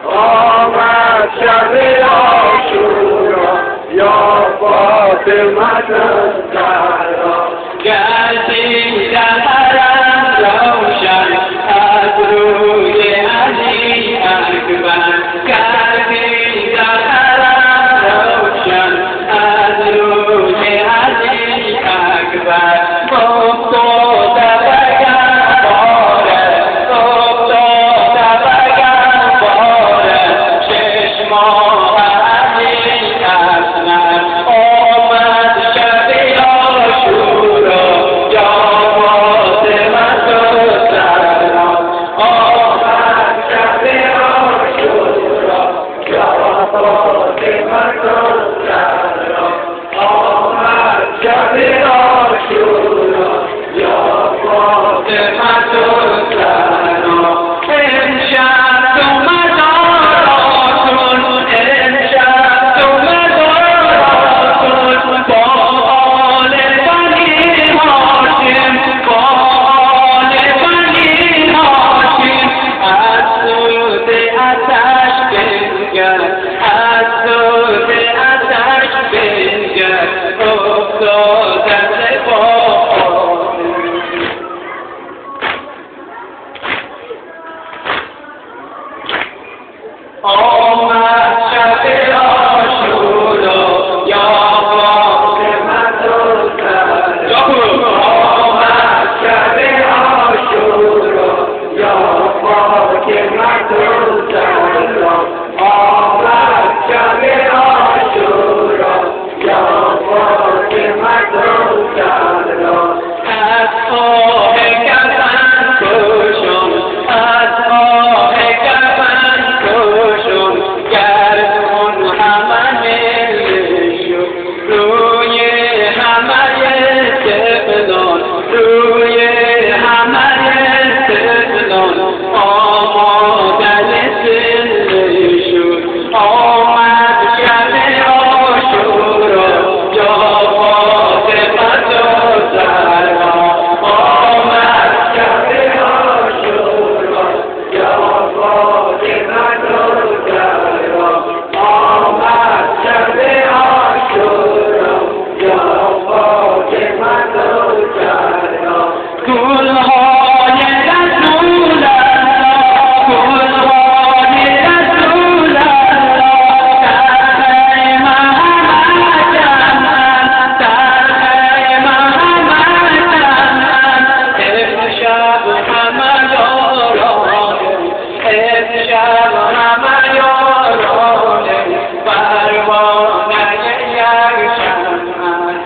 آمد شب عاشورا یا فاطمه الزهرا گردی در حرم روشن از روی علی اکبر گردی در حرم روشن از روی علی اکبر افتاده بگم باره افتاده بگم باره 6 ماه علی اکبر آمد شب عاشورا یا فاطمه الزهرا آمد شب عاشورا یا فاطمه الزهرا آمد شب عاشورا یا فاطمه الزهرا امشب تو مزاراتون امشب تو مزاراتون با آل بنی هاشم با آل بنی هاشم از سود آتش بنگر از سود آتش بنگر افتادن با آمد شب عاشورا یا فاطمه الزهرا آمد شب عاشورا یا فاطمه الزهرا آمد شب عاشورا یا فاطمه الزهرا از آه کفن کشم از آه کفن کشم گردون همه شد روی همه طفلان روی همه طفلان آمادن زنده شد آمد شب عاشورا یا فاطمه الزهرا آمد شب عاشورا یا فاطمه الزهرا آمد شب عاشورا یا فاطمه الزهرا گلهای رسول الله گلهای رسول الله در خیمه همه جمعند در خیمه همه جمعند امشب همه یارانه امشب همه یارانه پروانه یک شمعند